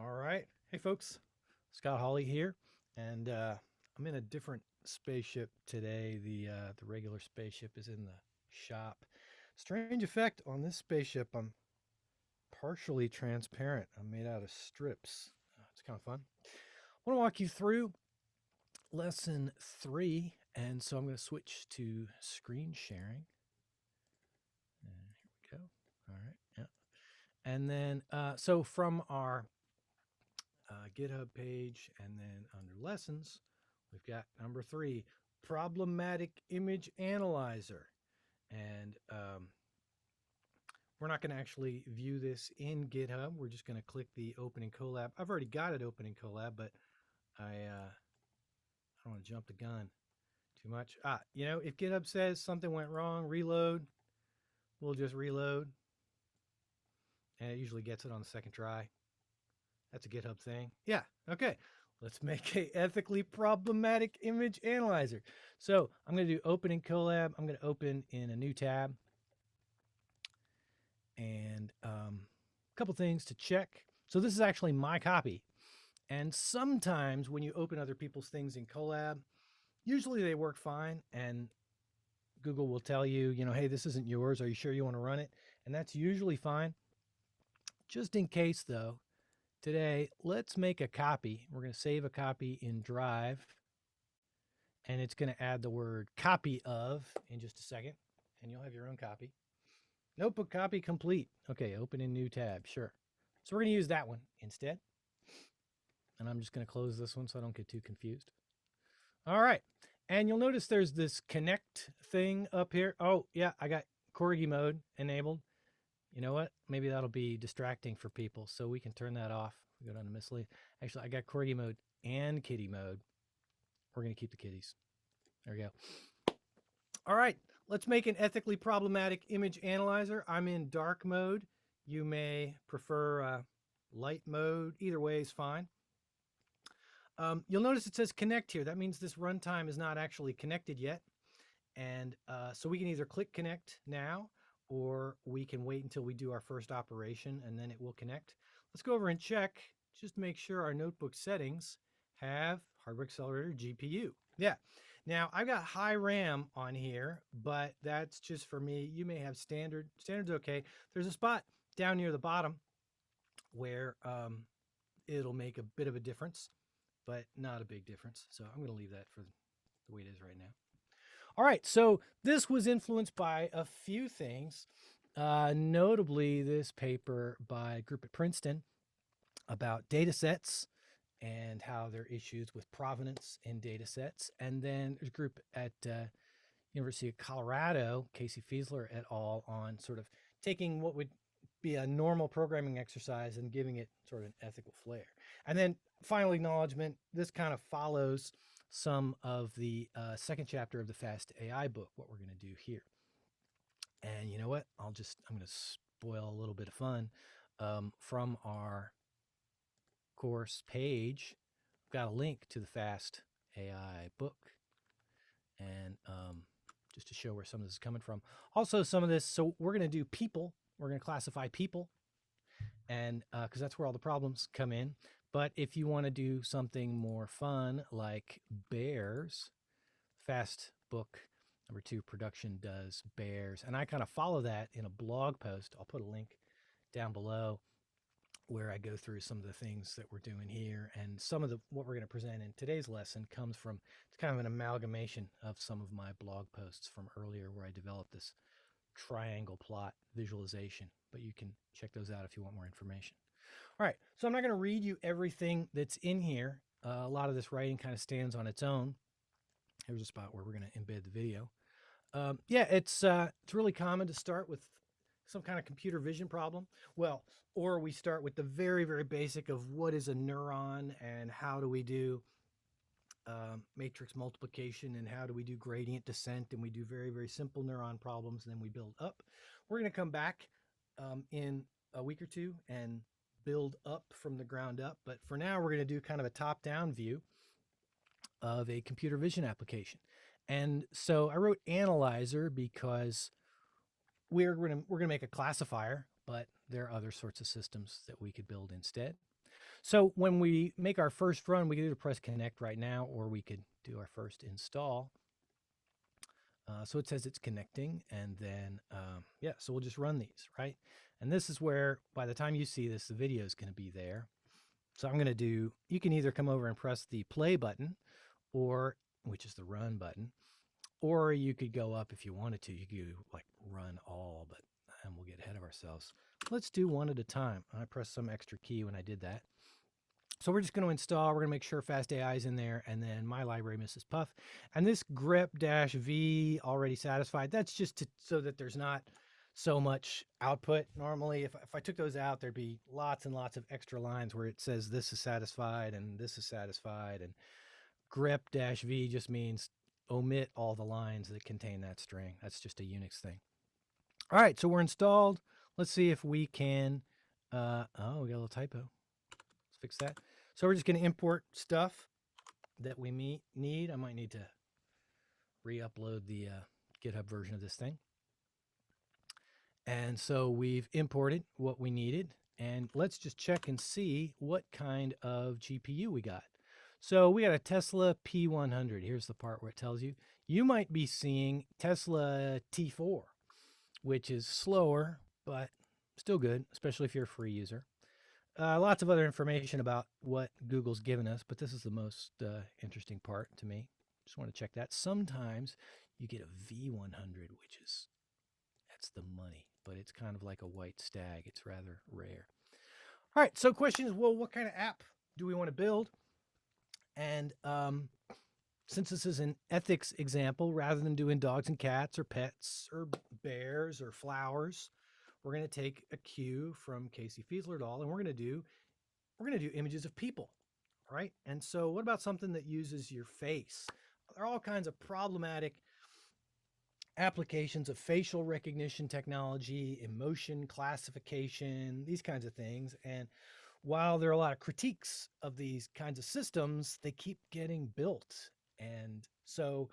All right. Hey, folks. Scott Hawley here, and I'm in a different spaceship today. The regular spaceship is in the shop. Strange effect on this spaceship. I'm partially transparent. I'm made out of strips. It's kind of fun. I want to walk you through lesson 3, and so I'm going to switch to screen sharing. And here we go. All right. Yeah. And then, so from our GitHub page, and then under lessons, we've got number 3, problematic image analyzer. And we're not going to actually view this in GitHub. We're just going to click the open in Colab. I've already got it open in Colab, but I don't want to jump the gun too much. If GitHub says something went wrong, reload, we'll just reload. And it usually gets it on the second try. That's a GitHub thing. Yeah. Okay. Let's make a ethically problematic image analyzer. So I'm going to do open in Colab. I'm going to open in a new tab. And a couple things to check. So this is actually my copy. And sometimes when you open other people's things in Colab, usually they work fine. And Google will tell you, hey, this isn't yours. Are you sure you want to run it? And that's usually fine. Just in case, though, today, let's make a copy. We're going to save a copy in Drive, and it's going to add the word copy of in just a second, and you'll have your own copy. Notebook copy complete. Okay, open in new tab. Sure. So we're going to use that one instead. And I'm just going to close this one so I don't get too confused. All right. And you'll notice there's this connect thing up here. Oh, yeah, I got Corgi mode enabled. You know what? Maybe that'll be distracting for people, so we can turn that off. We go down to mislead. Actually, I got Corgi mode and kitty mode. We're going to keep the kitties. There we go. All right, let's make an ethically problematic image analyzer. I'm in dark mode. You may prefer light mode. Either way is fine. You'll notice it says connect here. That means this runtime is not actually connected yet. And so we can either click connect now, or we can wait until we do our first operation and then it will connect. Let's go over and check just to make sure our notebook settings have hardware accelerator GPU. Yeah. Now I've got high RAM on here, but that's just for me. You may have standard. Standard's okay. There's a spot down near the bottom where it'll make a bit of a difference, but not a big difference. So I'm going to leave that for the way it is right now. All right, so this was influenced by a few things, notably this paper by a group at Princeton about data sets and how there are issues with provenance in data sets. And then there's a group at University of Colorado, Casey Fiesler et al., on sort of taking what would be a normal programming exercise and giving it sort of an ethical flair. And then final acknowledgement, this kind of follows some of the second chapter of the Fast AI book, what we're going to do here. And you know what? I'm going to spoil a little bit of fun. From our course page, I've got a link to the Fast AI book. And just to show where some of this is coming from. Also, some of this, so we're going to do people. We're going to classify people. And because that's where all the problems come in. But if you want to do something more fun like bears, Fast book number 2 production does bears. And I kind of follow that in a blog post. I'll put a link down below where I go through some of the things that we're doing here. And some of what we're going to present in today's lesson comes from, it's kind of an amalgamation of some of my blog posts from earlier where I developed this triangle plot visualization. But you can check those out if you want more information. All right, so I'm not going to read you everything that's in here. A lot of this writing kind of stands on its own. Here's a spot where we're going to embed the video. Yeah, it's really common to start with some kind of computer vision problem. Well, or we start with the very, very basic of what is a neuron and how do we do matrix multiplication and how do we do gradient descent, and we do very, very simple neuron problems, and then we build up. We're going to come back in a week or two and build up from the ground up. But for now, we're going to do kind of a top-down view of a computer vision application. And so I wrote analyzer because we're going to make a classifier, but there are other sorts of systems that we could build instead. So when we make our first run, we can either press connect right now, or we could do our first install. So it says it's connecting, and then, yeah, so we'll just run these, right? And this is where, by the time you see this, the video is going to be there. So I'm going to do, you can either come over and press the play button, or, which is the run button, or you could go up if you wanted to. You could do like run all, but and we'll get ahead of ourselves. Let's do one at a time. I pressed some extra key when I did that. So we're just going to install, we're going to make sure Fast AI is in there, and then my library, mrspuff. And this grep-v already satisfied, that's just so that there's not so much output. Normally, if I took those out, there'd be lots and lots of extra lines where it says this is satisfied and this is satisfied. And grep-v just means omit all the lines that contain that string. That's just a Unix thing. All right, so we're installed. Let's see if we can, oh, we got a little typo. Fix that. So we're just going to import stuff that we need. I might need to re-upload the GitHub version of this thing. And so we've imported what we needed. And let's just check and see what kind of GPU we got. So we got a Tesla P100. Here's the part where it tells you. You might be seeing Tesla T4, which is slower, but still good, especially if you're a free user. Lots of other information about what Google's given us, but this is the most interesting part to me. Just want to check that. Sometimes you get a V100, which is, that's the money, but it's kind of like a white stag. It's rather rare. All right, so question is, well, what kind of app do we want to build? And since this is an ethics example, rather than doing dogs and cats or pets or bears or flowers, we're going to take a cue from Casey Fiesler et al. And we're going to do images of people, right? And so what about something that uses your face? There are all kinds of problematic applications of facial recognition technology, emotion classification, these kinds of things. And while there are a lot of critiques of these kinds of systems, they keep getting built. And so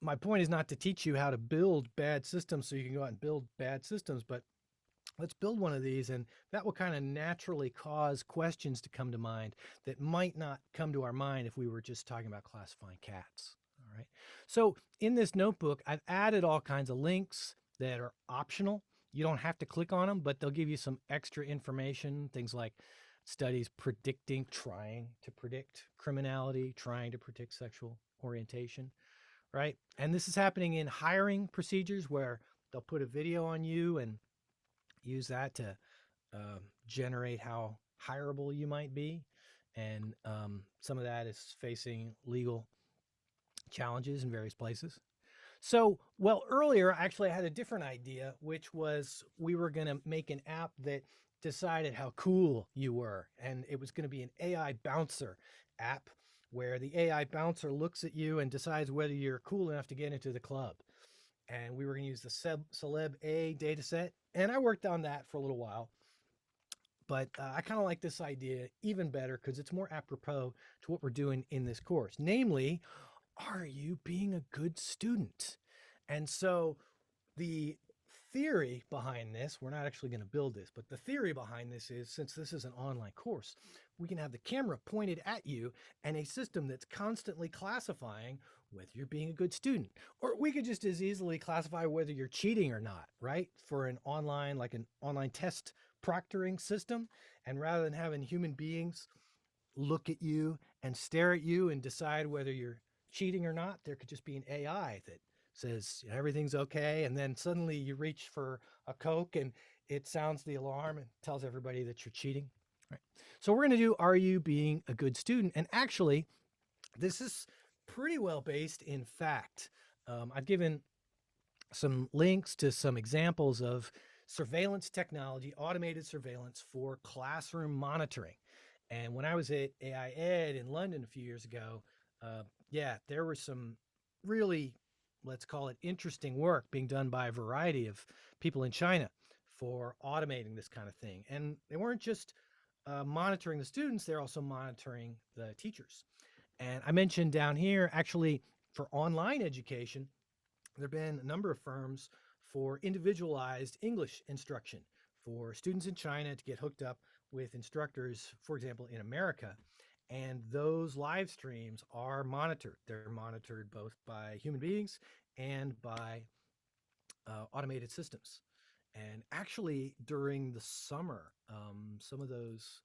my point is not to teach you how to build bad systems so you can go out and build bad systems, but let's build one of these, and that will kind of naturally cause questions to come to mind that might not come to our mind if we were just talking about classifying cats. All right. So in this notebook, I've added all kinds of links that are optional. You don't have to click on them, but they'll give you some extra information, things like studies trying to predict criminality, trying to predict sexual orientation. Right. And this is happening in hiring procedures where they'll put a video on you and use that to generate how hireable you might be. And some of that is facing legal challenges in various places. So, well, earlier, actually, I had a different idea, which was we were going to make an app that decided how cool you were. And it was going to be an AI bouncer app where the AI bouncer looks at you and decides whether you're cool enough to get into the club. And we were going to use the Celeb A data set. And I worked on that for a little while. But I kind of like this idea even better because it's more apropos to what we're doing in this course. Namely, are you being a good student? And so the theory behind this, we're not actually going to build this, but the theory behind this is, since this is an online course, we can have the camera pointed at you and a system that's constantly classifying whether you're being a good student. Or we could just as easily classify whether you're cheating or not, right? For an online, like an online test proctoring system. And rather than having human beings look at you and stare at you and decide whether you're cheating or not, there could just be an AI that says everything's okay, and then suddenly you reach for a Coke and it sounds the alarm and tells everybody that you're cheating. Right. So we're going to do, are you being a good student? And actually, this is pretty well based in fact. I've given some links to some examples of surveillance technology, automated surveillance for classroom monitoring. And when I was at AI Ed in London a few years ago, yeah, there was some really, let's call it interesting work being done by a variety of people in China for automating this kind of thing. And they weren't just monitoring the students, they're also monitoring the teachers. And I mentioned down here, actually, for online education, there have been a number of firms for individualized English instruction for students in China to get hooked up with instructors, for example, in America. And those live streams are monitored. They're monitored both by human beings and by automated systems. And actually, during the summer, some of those,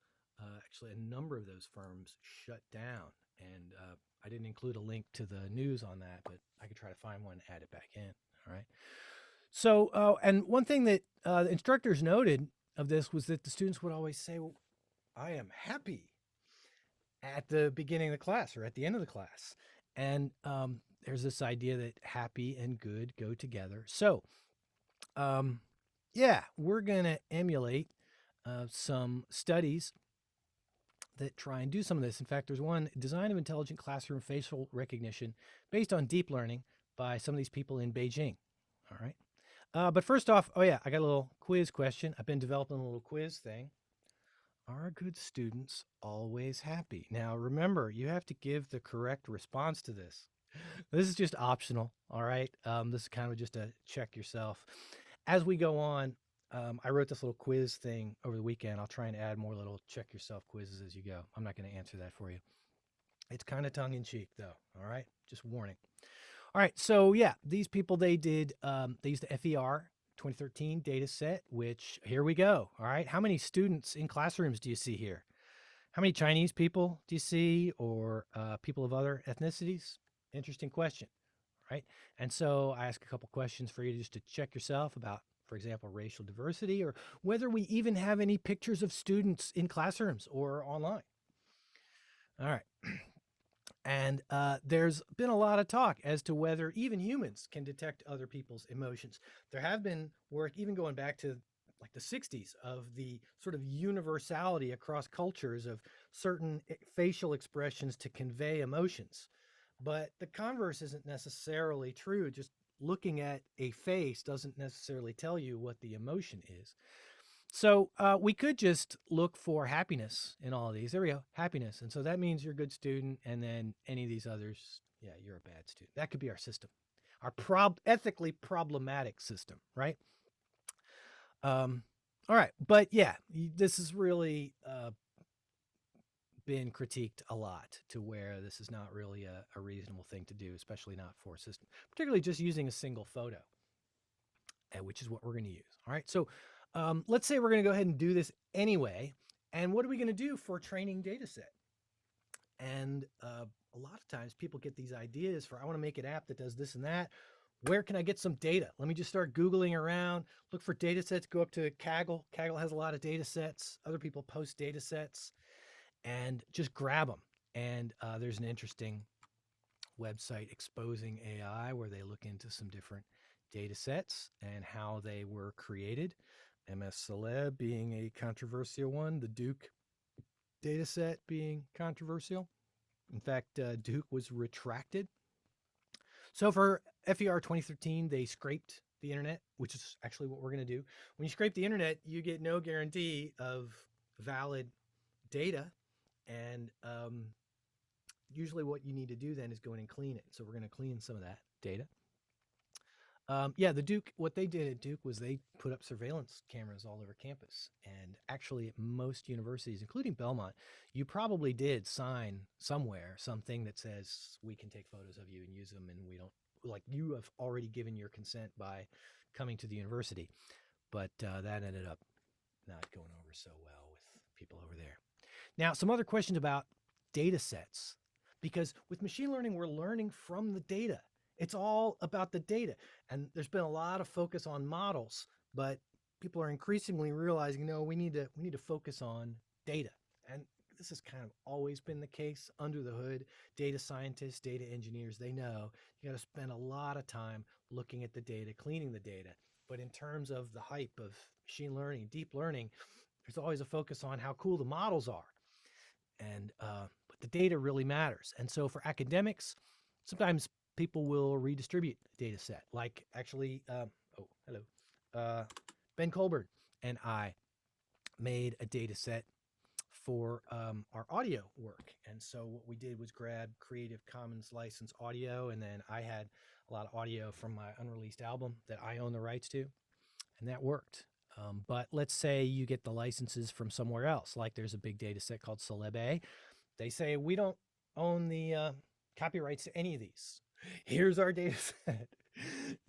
actually, a number of those firms shut down. And I didn't include a link to the news on that, but I could try to find one and add it back in. All right. So, and one thing that the instructors noted of this was that the students would always say, well, I am happy at the beginning of the class or at the end of the class. And there's this idea that happy and good go together. So, yeah, we're going to emulate some studies that try and do some of this. In fact, there's one, Design of Intelligent Classroom Facial Recognition, based on deep learning by some of these people in Beijing. All right. But first off, oh yeah, I got a little quiz question. I've been developing a little quiz thing. Are good students always happy? Now, remember, you have to give the correct response to this. This is just optional, all right? This is kind of just a check yourself. As we go on, I wrote this little quiz thing over the weekend. I'll try and add more little check yourself quizzes as you go. I'm not going to answer that for you. It's kind of tongue-in-cheek, though, all right? Just warning. All right, so yeah, these people, they used the FER 2013 data set, which here we go. All right, how many students in classrooms do you see here? How many Chinese people do you see, or people of other ethnicities? Interesting question, right? And so I ask a couple questions for you just to check yourself about, for example, racial diversity, or whether we even have any pictures of students in classrooms or online. All right. And there's been a lot of talk as to whether even humans can detect other people's emotions. There have been work, even going back to like the 60s, of the sort of universality across cultures of certain facial expressions to convey emotions. But the converse isn't necessarily true. Just looking at a face doesn't necessarily tell you what the emotion is. So we could just look for happiness in all of these. There we go, happiness. And so that means you're a good student. And then any of these others, yeah, you're a bad student. That could be our system, our ethically problematic system, right? All right. But yeah, this has really been critiqued a lot, to where this is not really a reasonable thing to do, especially not for a system, particularly just using a single photo, which is what we're going to use. All right. So let's say we're going to go ahead and do this anyway. And what are we going to do for a training data set? And a lot of times people get these ideas for, I want to make an app that does this and that. Where can I get some data? Let me just start Googling around, look for data sets, go up to Kaggle. Kaggle has a lot of data sets. Other people post data sets, and just grab them. And there's an interesting website, Exposing AI, where they look into some different data sets and how they were created. MS Celeb being a controversial one, the Duke data set being controversial. In fact, Duke was retracted. So for FER 2013, they scraped the internet, which is actually what we're going to do. When you scrape the internet, you get no guarantee of valid data. And usually what you need to do then is go in and clean it. So we're going to clean some of that data. Yeah, the Duke, what they did at Duke was they put up surveillance cameras all over campus. And actually, at most universities, including Belmont, you probably did sign somewhere something that says we can take photos of you and use them, and we don't, like, you have already given your consent by coming to the university. But that ended up not going over so well with people over there. Now, some other questions about data sets, because with machine learning, we're learning from the data. It's all about the data. And there's been a lot of focus on models, but people are increasingly realizing, no, we need to focus on data. And this has kind of always been the case under the hood. Data scientists, data engineers, they know you got to spend a lot of time looking at the data, cleaning the data. But in terms of the hype of machine learning, deep learning, there's always a focus on how cool the models are. And but the data really matters. And so for academics, sometimes people will redistribute a data set. Like actually, oh, hello. Ben Colbert and I made a data set for our audio work. And so what we did was grab Creative Commons license audio, and then I had a lot of audio from my unreleased album that I own the rights to, and that worked. But let's say you get the licenses from somewhere else, like there's a big data set called DLAIE. They say, we don't own the copyrights to any of these. Here's our data set.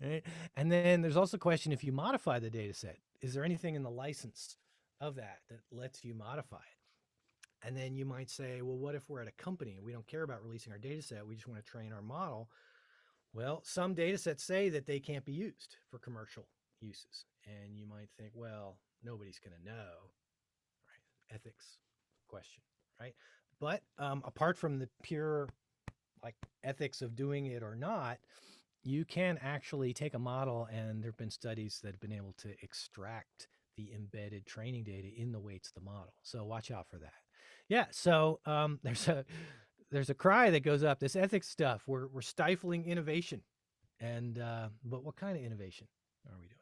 Right? And then there's also a question, if you modify the data set, is there anything in the license of that that lets you modify it? And then you might say, well, what if we're at a company and we don't care about releasing our data set, we just want to train our model? Well, some data sets say that they can't be used for commercial uses. And you might think, well, nobody's going to know, right? Ethics question, right? But apart from the pure like ethics of doing it or not, you can actually take a model, and there have been studies that have been able to extract the embedded training data in the weights of the model. So watch out for that. Yeah. So there's a cry that goes up. This ethics stuff, we're stifling innovation, and but what kind of innovation are we doing?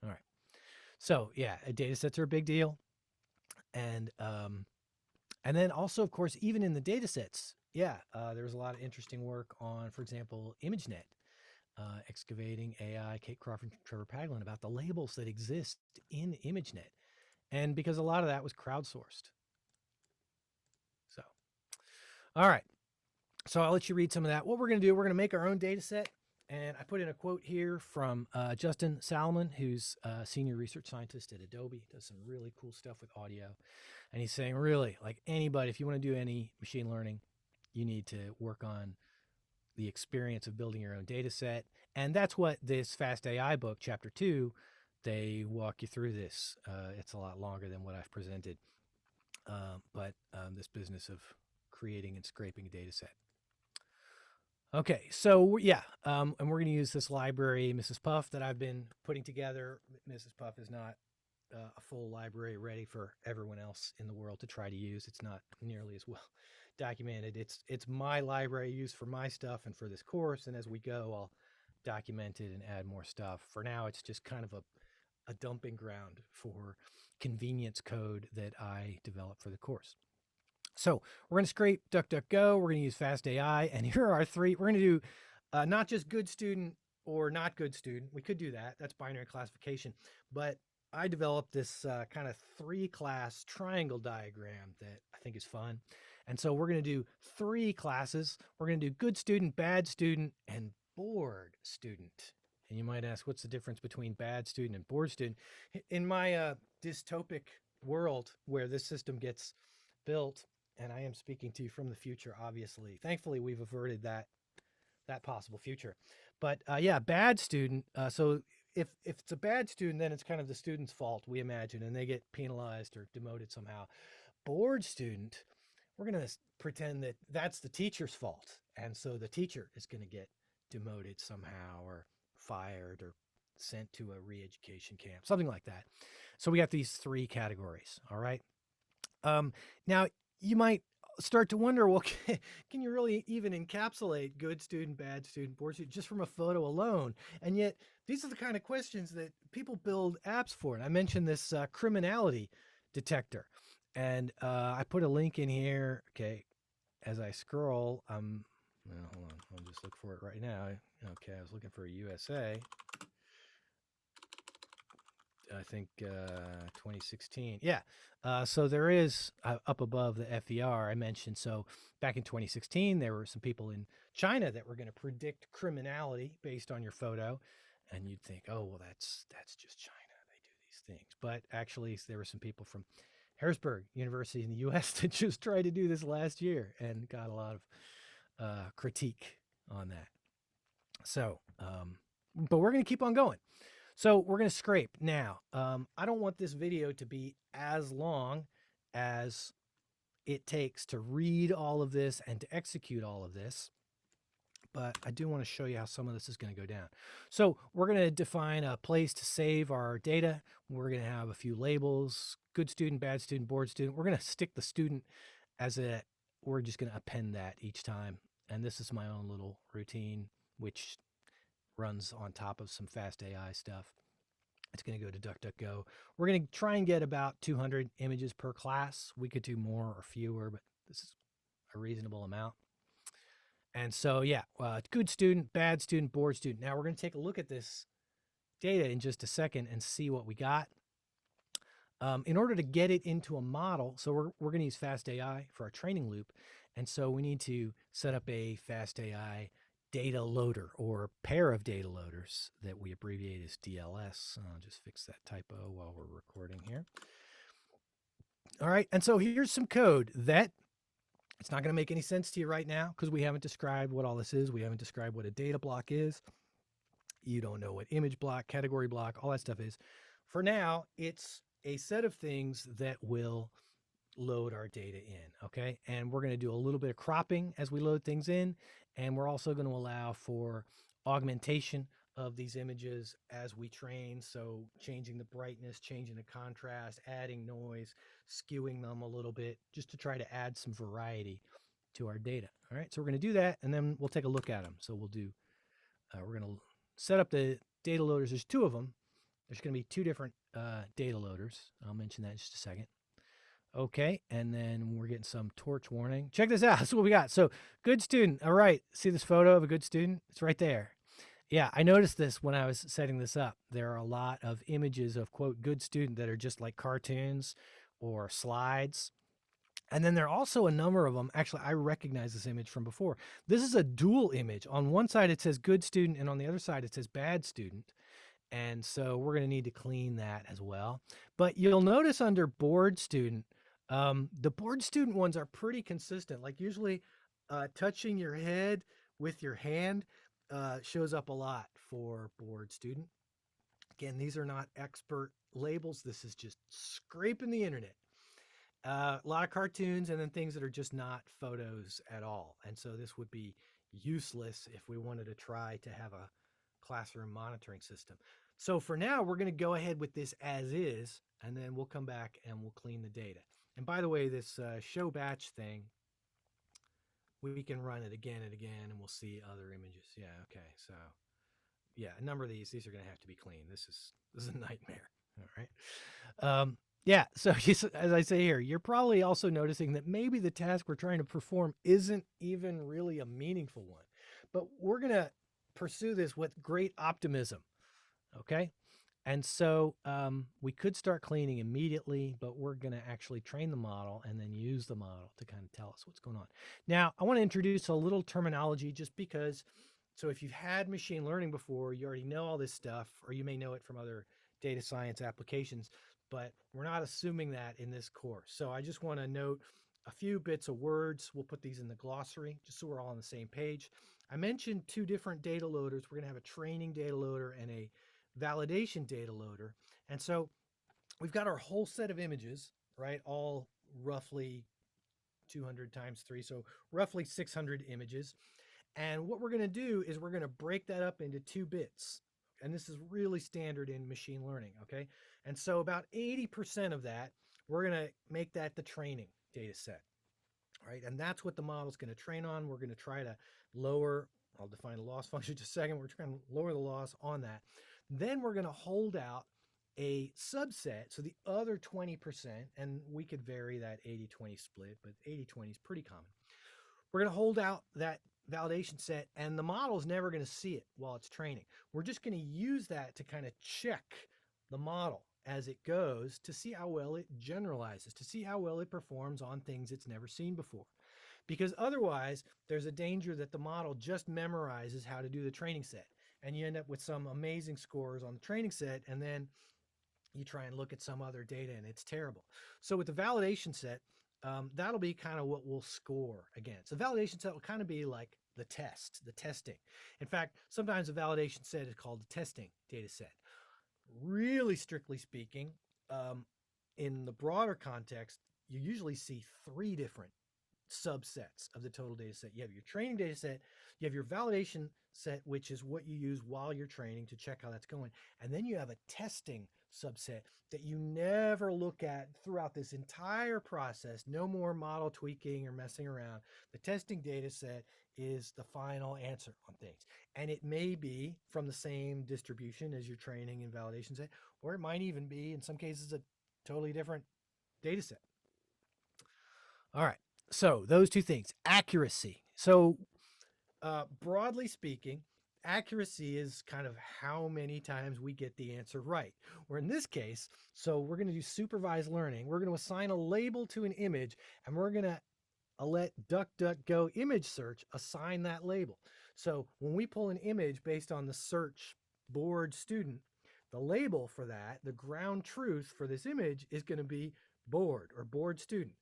All right. So yeah, data sets are a big deal, and then also, of course, even in the data sets, yeah, there's a lot of interesting work on, for example, ImageNet, excavating AI, Kate Crawford, Trevor Paglen, about the labels that exist in ImageNet. And because a lot of that was crowdsourced. So, all right. So I'll let you read some of that. What we're going to do, we're going to make our own data set. And I put in a quote here from Justin Salomon, who's a senior research scientist at Adobe, does some really cool stuff with audio. And he's saying, really, like anybody, if you want to do any machine learning, you need to work on the experience of building your own data set. And that's what this Fast AI book, chapter 2, they walk you through this. It's a lot longer than what I've presented. But this business of creating and scraping a data set. Okay, so yeah, and we're going to use this library, mrspuff, that I've been putting together. mrspuff is not a full library ready for everyone else in the world to try to use. It's not nearly as well documented. It's my library used for my stuff and for this course, and as we go, I'll document it and add more stuff. For now, it's just kind of a dumping ground for convenience code that I developed for the course. So we're going to scrape DuckDuckGo. We're going to use Fast AI. And here are our three. We're going to do not just good student or not good student. We could do that. That's binary classification. But I developed this kind of 3-class triangle diagram that I think is fun. And so we're going to do 3 classes. We're going to do good student, bad student, and bored student. And you might ask, what's the difference between bad student and bored student? In my dystopic world where this system gets built, and I am speaking to you from the future, obviously. Thankfully, we've averted that possible future. But yeah, bad student. So if it's a bad student, then it's kind of the student's fault, we imagine, and they get penalized or demoted somehow. Bored student, we're going to pretend that that's the teacher's fault. And so the teacher is going to get demoted somehow or fired or sent to a re-education camp, something like that. So we got these 3 categories. All right. Now, you might start to wonder, well, can you really even encapsulate good student, bad student, bored student just from a photo alone? And yet, these are the kind of questions that people build apps for. And I mentioned this criminality detector. And I put a link in here. Okay, as I scroll, well, hold on. I'll just look for it right now. Okay, I was looking for a USA. I think 2016. Yeah. So there is up above the FER I mentioned. So back in 2016, there were some people in China that were going to predict criminality based on your photo. And you'd think, oh, well, that's just China. They do these things. But actually, there were some people from Harrisburg University in the U.S. that just tried to do this last year and got a lot of critique on that. So, but we're going to keep on going. So we're going to scrape. Now, I don't want this video to be as long as it takes to read all of this and to execute all of this, but I do want to show you how some of this is going to go down. So we're going to define a place to save our data. We're going to have a few labels: good student, bad student, bored student. We're going to stick the student as we're just going to append that each time. And this is my own little routine, which runs on top of some Fast AI stuff. It's going to go to DuckDuckGo. We're going to try and get about 200 images per class. We could do more or fewer, but this is a reasonable amount. And so, yeah, good student, bad student, bored student. Now we're going to take a look at this data in just a second and see what we got. In order to get it into a model, so we're going to use FastAI for our training loop. And so we need to set up a FastAI data loader or pair of data loaders that we abbreviate as DLS. I'll just fix that typo while we're recording here. All right, and so here's some code that it's not going to make any sense to you right now because we haven't described what all this is. We haven't described what a data block is. You don't know what image block, category block, all that stuff is. For now, it's a set of things that will load our data in, okay? And we're going to do a little bit of cropping as we load things in, and we're also going to allow for augmentation of these images as we train, so changing the brightness, changing the contrast, adding noise, skewing them a little bit, just to try to add some variety to our data. All right, so we're going to do that, and then we'll take a look at them. So we'll do, we're going to set up the data loaders. There's two of them. There's going to be two different data loaders. I'll mention that in just a second. Okay, and then we're getting some torch warning. Check this out. That's what we got. So, good student. All right, see this photo of a good student? It's right there. Yeah, I noticed this when I was setting this up. There are a lot of images of, quote, good student that are just like cartoons or slides. And then there are also a number of them. Actually, I recognize this image from before. This is a dual image. On one side, it says good student, and on the other side, it says bad student. And so we're going to need to clean that as well. But you'll notice under board student, the board student ones are pretty consistent. Like usually touching your head with your hand shows up a lot for board student. Again, these are not expert labels. This is just scraping the internet. A lot of cartoons and then things that are just not photos at all. And so this would be useless if we wanted to try to have a classroom monitoring system. So for now, we're going to go ahead with this as is, and then we'll come back and we'll clean the data. And by the way, this show batch thing, we can run it again and again, and we'll see other images. Yeah, okay. So yeah, a number of these are going to have to be cleaned. This is a nightmare. All right. Yeah, so as I say here, you're probably also noticing that maybe the task we're trying to perform isn't even really a meaningful one. But we're going to pursue this with great optimism, okay? And so we could start cleaning immediately, but we're going to actually train the model and then use the model to kind of tell us what's going on. Now, I want to introduce a little terminology just because, so if you've had machine learning before, you already know all this stuff, or you may know it from other data science applications, but we're not assuming that in this course. So I just want to note a few bits of words. We'll put these in the glossary just so we're all on the same page. I mentioned two different data loaders. We're going to have a training data loader and a validation data loader. And so we've got our whole set of images, right? All roughly 200 times 3, so roughly 600 images. And what we're going to do is we're going to break that up into 2 bits. And this is really standard in machine learning, okay? And so about 80% of that, we're going to make that the training data set, right? And that's what the model's going to train on. We're going to try to lower, I'll define a loss function in just a second. We're trying to lower the loss on that. Then we're going to hold out a subset, so the other 20%, and we could vary that 80-20 split, but 80-20 is pretty common. We're going to hold out that validation set, and the model is never going to see it while it's training. We're just going to use that to kind of check the model as it goes to see how well it generalizes, to see how well it performs on things it's never seen before. Because otherwise, there's a danger that the model just memorizes how to do the training set, and you end up with some amazing scores on the training set, and then you try and look at some other data and it's terrible. So with the validation set, that'll be kind of what we'll score against. The validation set will kind of be like the testing. In fact, sometimes a validation set is called the testing data set. Really strictly speaking, in the broader context, you usually see 3 different subsets of the total data set. You have your training data set, you have your validation set, which is what you use while you're training to check how that's going. And then you have a testing subset that you never look at throughout this entire process. No more model tweaking or messing around. The testing data set is the final answer on things. And it may be from the same distribution as your training and validation set, or it might even be, in some cases, a totally different data set. All right. So those 2 things, accuracy. So broadly speaking, accuracy is kind of how many times we get the answer right. Or in this case, so we're going to do supervised learning. We're going to assign a label to an image, and we're going to let DuckDuckGo image search assign that label. So when we pull an image based on the search board student, the label for that, the ground truth for this image is going to be board or board student.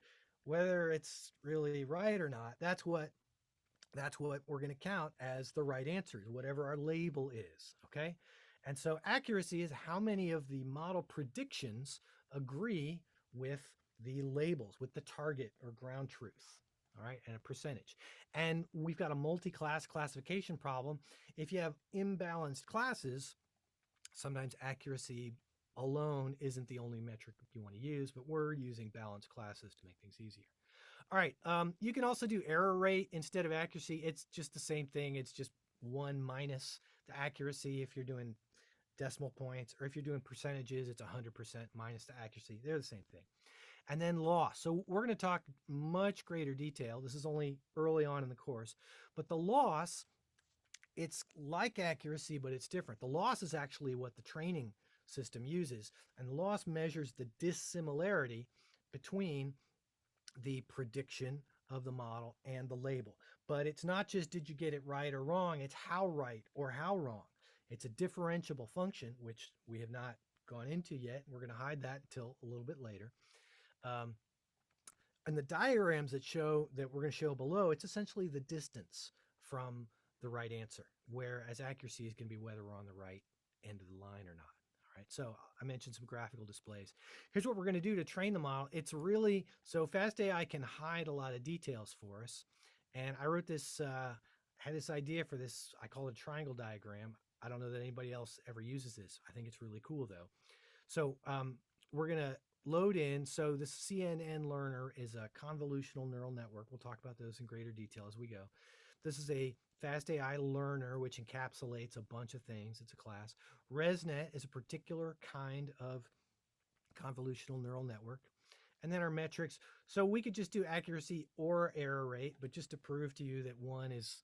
Whether it's really right or not, that's what we're going to count as the right answer, whatever our label is, okay? And so accuracy is how many of the model predictions agree with the labels, with the target or ground truth, all right, and a percentage. And we've got a multi-class classification problem. If you have imbalanced classes, sometimes accuracy alone isn't the only metric you want to use, but we're using balanced classes to make things easier. All right, you can also do error rate instead of accuracy. It's just the same thing. It's just 1 minus the accuracy if you're doing decimal points, or if you're doing percentages, it's 100% minus the accuracy. They're the same thing. And then loss. So we're going to talk much greater detail. This is only early on in the course, but the loss, it's like accuracy, but it's different. The loss is actually what the training system uses, and the loss measures the dissimilarity between the prediction of the model and the label. But it's not just did you get it right or wrong, it's how right or how wrong. It's a differentiable function, which we have not gone into yet. We're going to hide that until a little bit later. And the diagrams that we're going to show below, it's essentially the distance from the right answer, whereas accuracy is going to be whether we're on the right end of the line or not. All right, so I mentioned some graphical displays. Here's what we're going to do to train the model. It's really, so FastAI can hide a lot of details for us. And I wrote this, had this idea for this, I call it a triangle diagram. I don't know that anybody else ever uses this. I think it's really cool though. So we're going to load in. So the CNN learner is a convolutional neural network. We'll talk about those in greater detail as we go. This is a FastAI learner, which encapsulates a bunch of things. It's a class. ResNet is a particular kind of convolutional neural network. And then our metrics. So we could just do accuracy or error rate, but just to prove to you that one is,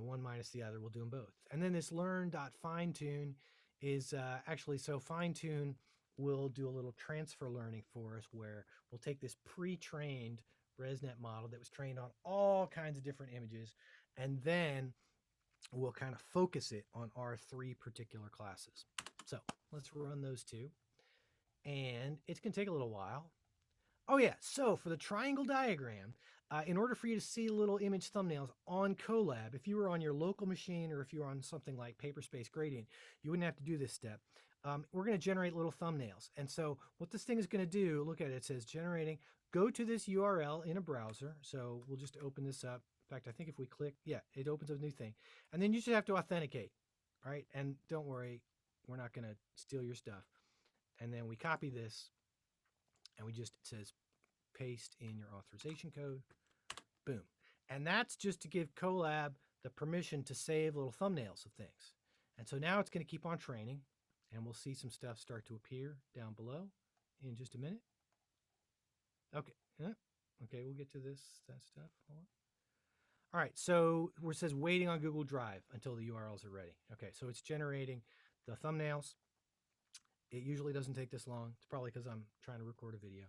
one minus the other, we'll do them both. And then this learn.finetune is actually, so finetune will do a little transfer learning for us where we'll take this pre-trained ResNet model that was trained on all kinds of different images, and then we'll kind of focus it on our 3 particular classes. So let's run those 2. And it's going to take a little while. Oh yeah, so for the triangle diagram, in order for you to see little image thumbnails on Colab, if you were on your local machine or if you were on something like Paperspace Gradient, you wouldn't have to do this step. We're going to generate little thumbnails. And so what this thing is going to do, look at it, it says generating, go to this URL in a browser. So we'll just open this up. In fact, I think if we click, yeah, it opens a new thing. And then you should have to authenticate, right? And don't worry, we're not going to steal your stuff. And then we copy this, and it says paste in your authorization code, boom. And that's just to give Colab the permission to save little thumbnails of things. And so now it's going to keep on training, and we'll see some stuff start to appear down below in just a minute. Okay, okay, we'll get to that stuff. Hold on. All right, so where it says waiting on Google Drive until the URLs are ready. Okay, so it's generating the thumbnails. It usually doesn't take this long. It's probably because I'm trying to record a video.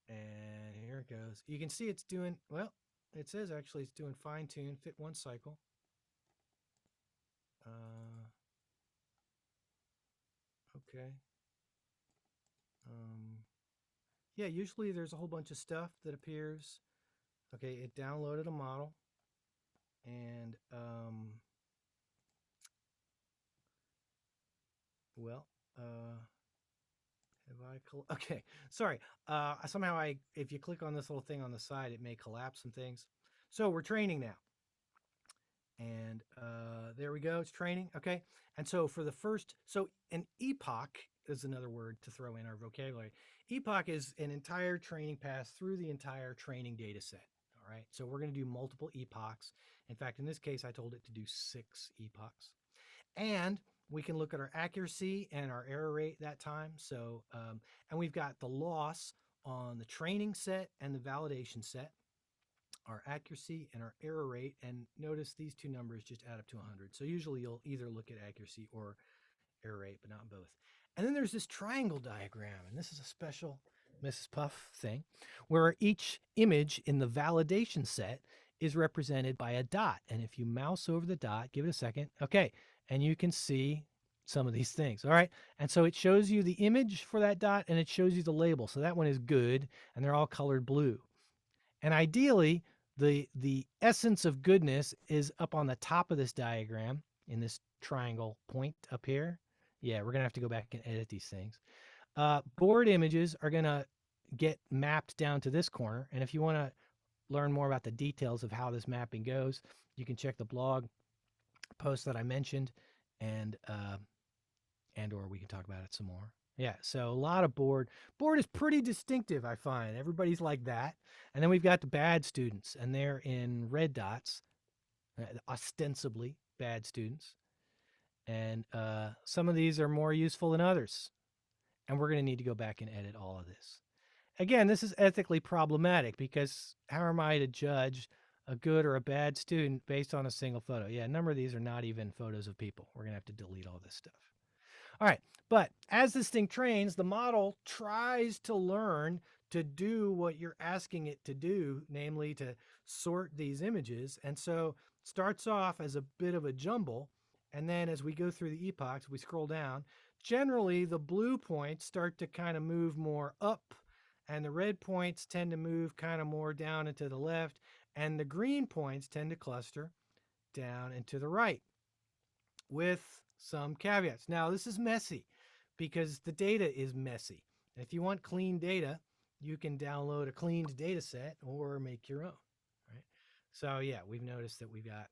And here it goes. You can see it's doing, well, it says actually it's doing fine tune, fit 1 cycle. Okay. Yeah, usually there's a whole bunch of stuff that appears. Okay, it downloaded a model. And, well, okay, sorry. Somehow if you click on this little thing on the side, it may collapse some things. So we're training now. And there we go, it's training, okay? And so for the first, so an epoch is another word to throw in our vocabulary. Epoch is an entire training pass through the entire training data set, all right? So we're gonna do multiple epochs. In fact, in this case, I told it to do 6 epochs. And we can look at our accuracy and our error rate that time. So, and we've got the loss on the training set and the validation set. our accuracy and our error rate. And notice these two numbers just add up to 100. So usually you'll either look at accuracy or error rate, but not both. And then there's this triangle diagram, and this is a special Mrs. Puff thing, where each image in the validation set is represented by a dot. And if you mouse over the dot, give it a second, okay, and you can see some of these things. All right. And so it shows you the image for that dot, and it shows you the label. So that one is good, and they're all colored blue. And ideally, the essence of goodness is up on the top of this diagram in this triangle point up here. Yeah, we're going to have to go back and edit these things. Board images are going to get mapped down to this corner. And if you want to learn more about the details of how this mapping goes, you can check the blog post that I mentioned, and or we can talk about it some more. Yeah, so a lot of board. Board is pretty distinctive, I find. Everybody's like that. And then we've got the bad students, and they're in red dots, ostensibly bad students. And some of these are more useful than others. And we're going to need to go back and edit all of this. Again, this is ethically problematic because how am I to judge a good or a bad student based on a single photo? Yeah, a number of these are not even photos of people. We're going to have to delete all this stuff. All right, but as this thing trains, the model tries to learn to do what you're asking it to do, namely to sort these images. And so starts off as a bit of a jumble. And then as we go through the epochs, we scroll down, generally the blue points start to kind of move more up, and the red points tend to move kind of more down and to the left, and the green points tend to cluster down and to the right, with some caveats. Now, this is messy because the data is messy. And if you want clean data, you can download a cleaned data set or make your own, right? So yeah, we've noticed that we've got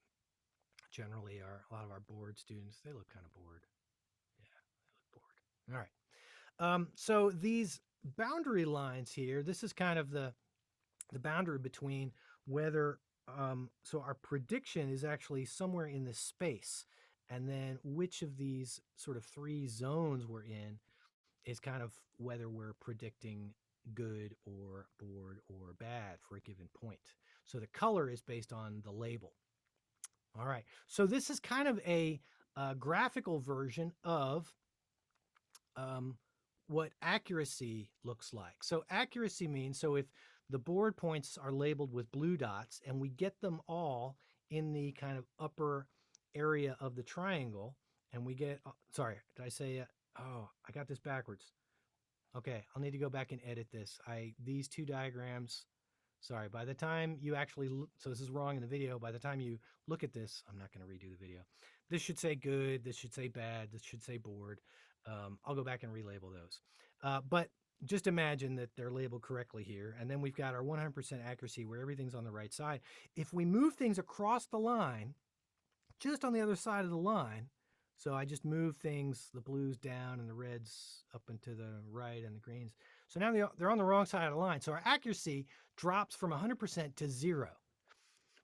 generally a lot of our board students, they look kind of bored. Yeah, they look bored. All right. So these boundary lines here, this is kind of the boundary between whether, so our prediction is actually somewhere in this space. And then which of these sort of three zones we're in is kind of whether we're predicting good or bored or bad for a given point. So the color is based on the label. All right. So this is kind of a graphical version of what accuracy looks like. So accuracy means, so if the board points are labeled with blue dots and we get them all in the kind of upper area of the triangle, and we get, sorry, did I say, oh, I got this backwards. Okay, I'll need to go back and edit this. These two diagrams, sorry, by the time you actually, so this is wrong in the video, by the time you look at this, I'm not going to redo the video. This should say good, this should say bad, this should say bored. I'll go back and relabel those. But just imagine that they're labeled correctly here. And then we've got our 100% accuracy where everything's on the right side. If we move things across the line, just on the other side of the line, so I just move things, the blues down and the reds up and to the right and the greens. So now they're on the wrong side of the line. So our accuracy drops from 100% to 0.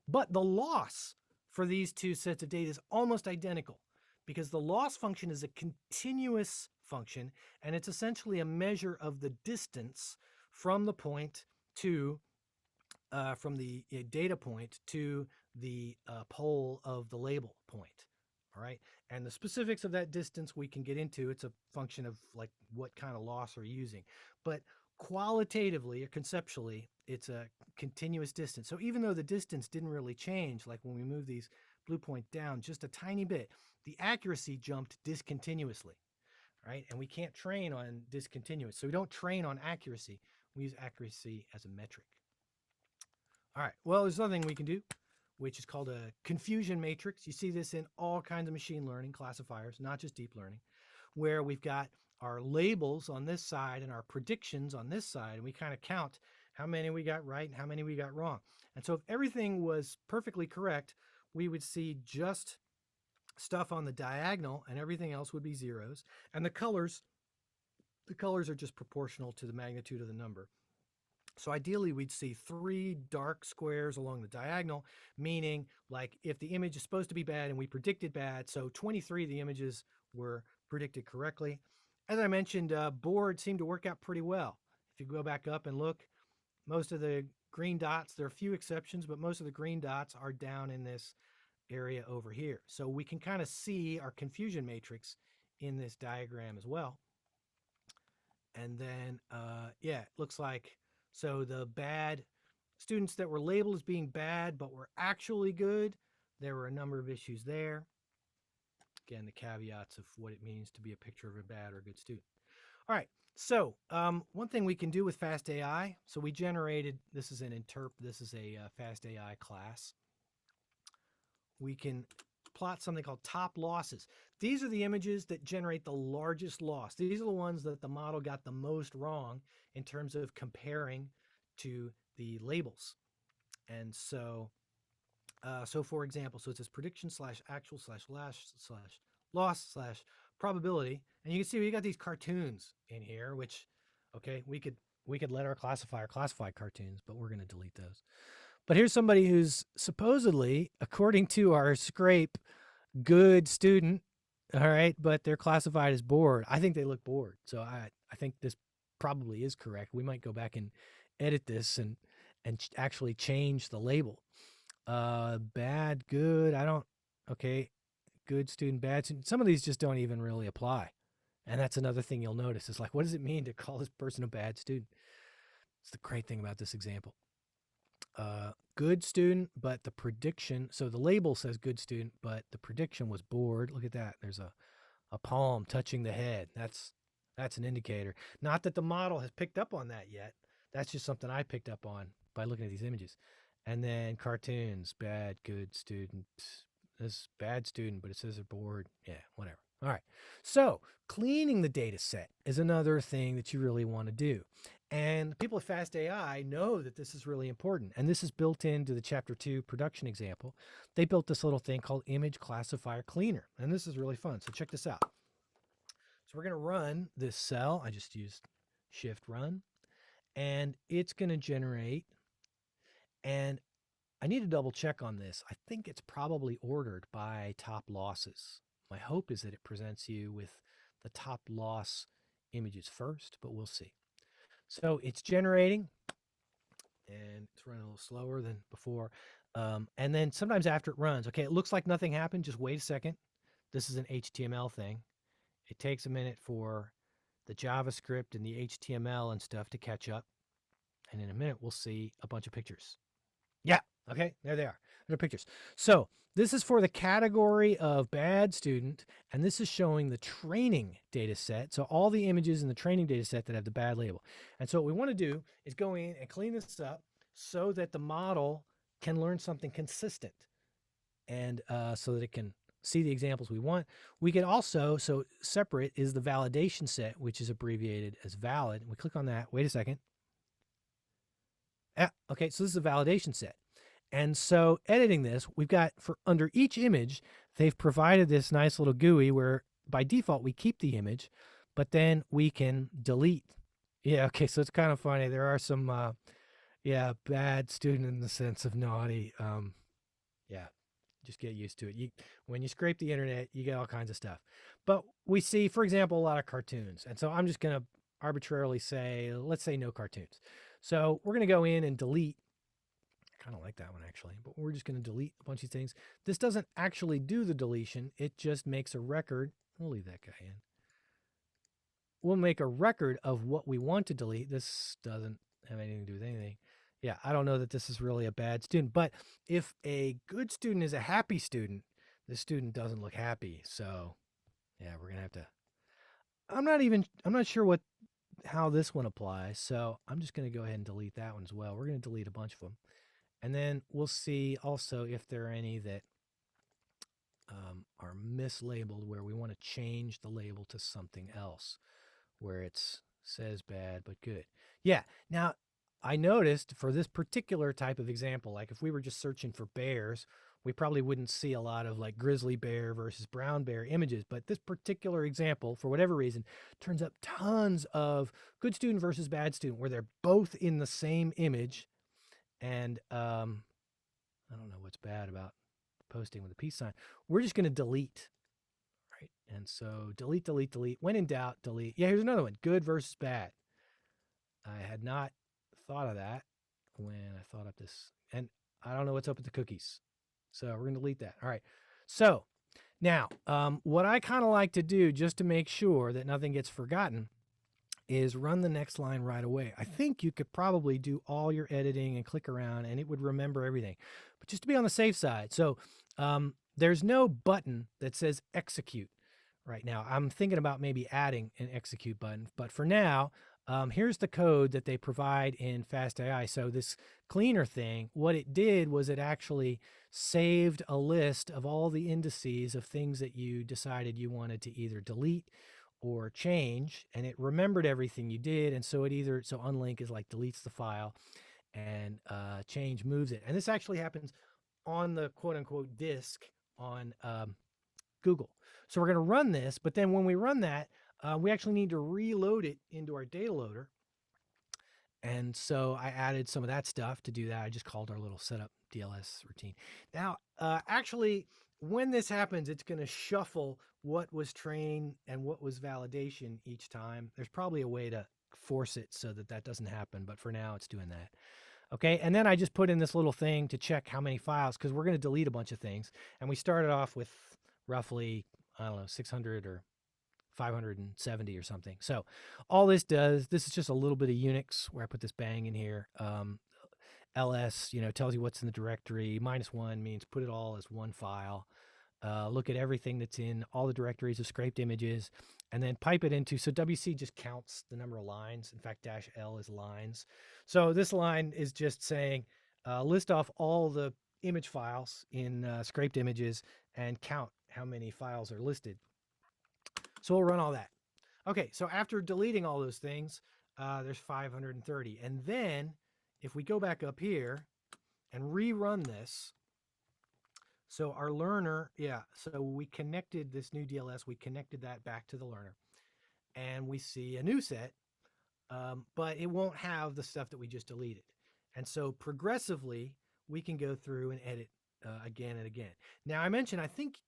But the loss for these two sets of data is almost identical because the loss function is a continuous function, and it's essentially a measure of the distance from the point to, from the data point to the pole of the label point. All right. And the specifics of that distance we can get into. It's a function of like what kind of loss we're using. But qualitatively or conceptually, it's a continuous distance. So even though the distance didn't really change, like when we move these blue point down just a tiny bit, the accuracy jumped discontinuously. Right. And we can't train on discontinuous. So we don't train on accuracy. We use accuracy as a metric. All right. Well, there's another thing we can do, which is called a confusion matrix. You see this in all kinds of machine learning classifiers, not just deep learning, where we've got our labels on this side and our predictions on this side, and we kind of count how many we got right and how many we got wrong. And so if everything was perfectly correct, we would see just stuff on the diagonal and everything else would be zeros. And the colors are just proportional to the magnitude of the number. So ideally, we'd see 3 dark squares along the diagonal, meaning like if the image is supposed to be bad and we predicted bad, so 23 of the images were predicted correctly. As I mentioned, board seemed to work out pretty well. If you go back up and look, most of the green dots. There are a few exceptions, but most of the green dots are down in this area over here. So we can kind of see our confusion matrix in this diagram as well. And then, yeah, it looks like, so the bad students that were labeled as being bad but were actually good, there were a number of issues there. Again, the caveats of what it means to be a picture of a bad or a good student. All right, so one thing we can do with Fast AI, so we generated, this is a Fast AI class. We can plot something called top losses. These are the images that generate the largest loss. These are the ones that the model got the most wrong in terms of comparing to the labels. And so, so for example, so it says prediction slash actual slash loss slash probability. And you can see we got these cartoons in here, which, okay, we could let our classifier classify cartoons, but we're going to delete those. But here's somebody who's supposedly, according to our scrape, good student. All right, but they're classified as bored. I think they look bored. So I think this probably is correct. We might go back and edit this and actually change the label. Bad, good. Okay. Good student, bad student. Some of these just don't even really apply. And that's another thing you'll notice. Is like, what does it mean to call this person a bad student? It's the great thing about this example. Good student, but the prediction, so the label says good student, but the prediction was bored. Look at that. There's a palm touching the head. That's an indicator. Not that the model has picked up on that yet. That's just something I picked up on by looking at these images. And then cartoons, bad, good student. This bad student, but it says they're bored. Yeah, whatever. All right. So cleaning the data set is another thing that you really want to do. And people at Fast AI know that this is really important. And this is built into the Chapter 2 production example. They built this little thing called Image Classifier Cleaner. And this is really fun. So check this out. So we're going to run this cell. I just used Shift Run. And it's going to generate. And I need to double check on this. I think it's probably ordered by top losses. My hope is that it presents you with the top loss images first, but we'll see. So it's generating, and it's running a little slower than before. And then sometimes after it runs, okay, it looks like nothing happened. Just wait a second. This is an HTML thing. It takes a minute for the JavaScript and the HTML and stuff to catch up. And in a minute, we'll see a bunch of pictures. Yeah, okay, there they are. They're pictures. So this is for the category of bad student, and this is showing the training data set. So all the images in the training data set that have the bad label. And so what we want to do is go in and clean this up so that the model can learn something consistent, and so that it can see the examples we want. We can also, so separate is the validation set, which is abbreviated as valid. We click on that. Wait a second. Yeah, okay, so this is a validation set. And so editing this, we've got for under each image, they've provided this nice little GUI where by default we keep the image, but then we can delete. Yeah, okay, so it's kind of funny. There are some, yeah, bad student in the sense of naughty. Yeah, just get used to it. When you scrape the internet, you get all kinds of stuff. But we see, for example, a lot of cartoons. And so I'm just going to arbitrarily say, let's say no cartoons. So we're going to go in and delete. I kind of like that one actually, but we're just going to delete a bunch of things. This doesn't actually do the deletion. It just makes a record. We'll leave that guy in. We'll make a record of what we want to delete. This doesn't have anything to do with anything. Yeah, I don't know that this is really a bad student, but if a good student is a happy student, the student doesn't look happy. So yeah, we're going to have to, I'm not sure how this one applies. So I'm just going to go ahead and delete that one as well. We're going to delete a bunch of them. And then we'll see also if there are any that are mislabeled where we want to change the label to something else where it says bad but good. Yeah. Now, I noticed for this particular type of example, like if we were just searching for bears, we probably wouldn't see a lot of like grizzly bear versus brown bear images. But this particular example, for whatever reason, turns up tons of good student versus bad student where they're both in the same image. And I don't know what's bad about posting with a peace sign. We're just going to delete, right? And so delete, delete, delete. When in doubt, delete. Yeah, here's another one. Good versus bad. I had not thought of that. when I thought up this, and I don't know what's up with the cookies. So we're going to delete that. All right. So now what I kind of like to do just to make sure that nothing gets forgotten is run the next line right away. I think you could probably do all your editing and click around and it would remember everything. But just to be on the safe side. So there's no button that says execute right now. I'm thinking about maybe adding an execute button. But for now, here's the code that they provide in FastAI. So this cleaner thing, what it did was it actually saved a list of all the indices of things that you decided you wanted to either delete or change, and it remembered everything you did. And so so unlink is like deletes the file, and change moves it. And this actually happens on the quote unquote disk on Google. So we're going to run this, but then when we run that, we actually need to reload it into our data loader. And so I added some of that stuff to do that. I just called our little setup DLS routine. Now, actually, when this happens, it's going to shuffle what was training and what was validation each time. There's probably a way to force it so that that doesn't happen, but for now it's doing that. Okay, and then I just put in this little thing to check how many files, because we're going to delete a bunch of things. And we started off with roughly, I don't know, 600 or 570 or something. So all this does, this is just a little bit of Unix where I put this bang in here. ls, tells you what's in the directory. -1 means put it all as one file. Look at everything that's in all the directories of scraped images, and then pipe it into, so WC just counts the number of lines. In fact, -L is lines. So this line is just saying, list off all the image files in scraped images and count how many files are listed. So we'll run all that. Okay, so after deleting all those things, there's 530. And then if we go back up here and rerun this, so our learner, so we connected this new DLS, we connected that back to the learner, and we see a new set, but it won't have the stuff that we just deleted. And so progressively, we can go through and edit again and again. Now, I mentioned, I think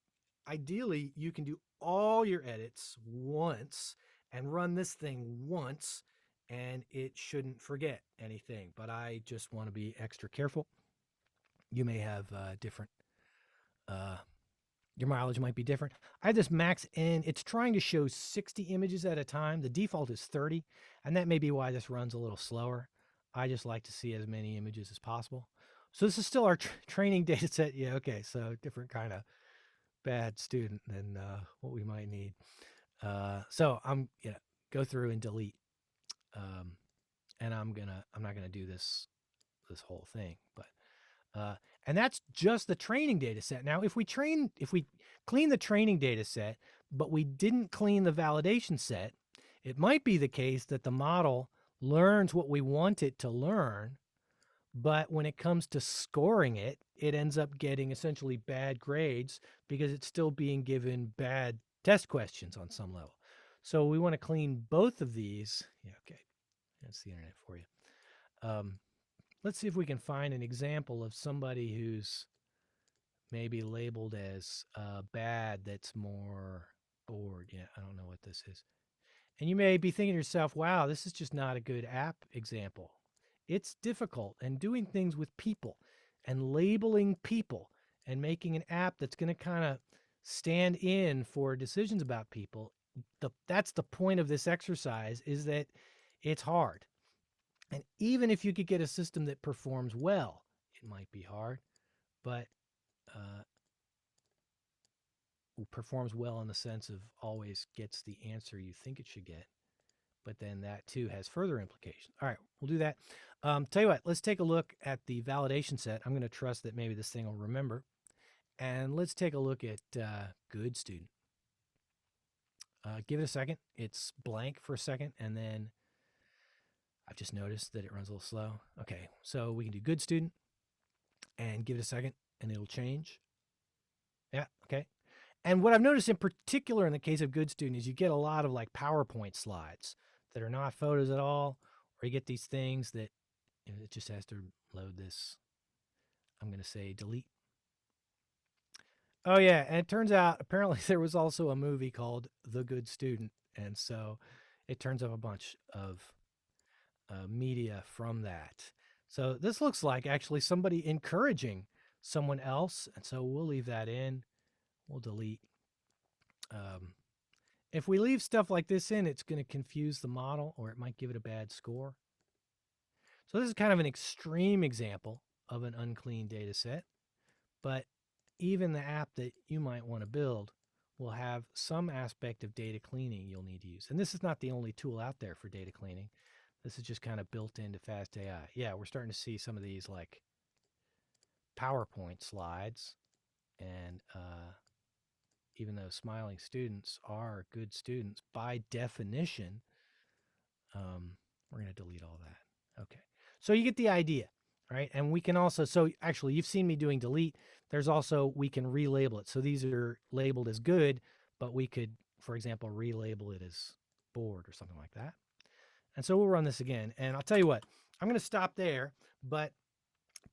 ideally you can do all your edits once and run this thing once, and it shouldn't forget anything. But I just want to be extra careful. You may have different, your mileage might be different. I have this max N. It's trying to show 60 images at a time. The default is 30, and that may be why this runs a little slower. I just like to see as many images as possible. So this is still our training data set. Yeah, okay, so different kind of bad student than what we might need. So I'm go through and delete, and I'm not gonna do this whole thing, but and that's just the training data set. Now, if we clean the training data set, but we didn't clean the validation set, it might be the case that the model learns what we want it to learn, but when it comes to scoring it, it ends up getting essentially bad grades because it's still being given bad test questions on some level. So we want to clean both of these. Yeah, okay. That's the internet for you. Let's see if we can find an example of somebody who's maybe labeled as bad that's more bored. Yeah, I don't know what this is. And you may be thinking to yourself, wow, this is just not a good app example. It's difficult, and doing things with people and labeling people and making an app that's going to kind of stand in for decisions about people. That's the point of this exercise, is that it's hard. And even if you could get a system that performs well, it might be hard, but performs well in the sense of always gets the answer you think it should get. But then that too has further implications. All right, we'll do that. Tell you what, let's take a look at the validation set. I'm going to trust that maybe this thing will remember. And let's take a look at good student. Give it a second. It's blank for a second, and then I've just noticed that it runs a little slow. Okay, so we can do good student and give it a second, and it'll change. Yeah, okay. And what I've noticed in particular in the case of good student is you get a lot of like PowerPoint slides that are not photos at all, or you get these things that it just has to load this. I'm going to say delete. Oh yeah, and it turns out apparently there was also a movie called The Good Student, and so it turns up a bunch of media from that. So this looks like actually somebody encouraging someone else. And so we'll leave that in. We'll delete. If we leave stuff like this in, it's going to confuse the model, or it might give it a bad score. So this is kind of an extreme example of an unclean data set, but even the app that you might want to build will have some aspect of data cleaning you'll need to use. And this is not the only tool out there for data cleaning. This is just kind of built into Fast AI. Yeah, we're starting to see some of these like PowerPoint slides. And even though smiling students are good students, by definition, we're going to delete all that. Okay. So you get the idea, right? And we can also, so actually you've seen me doing delete. There's also, we can relabel it. So these are labeled as good, but we could, for example, relabel it as bored or something like that. And so we'll run this again. And I'll tell you what, I'm going to stop there. But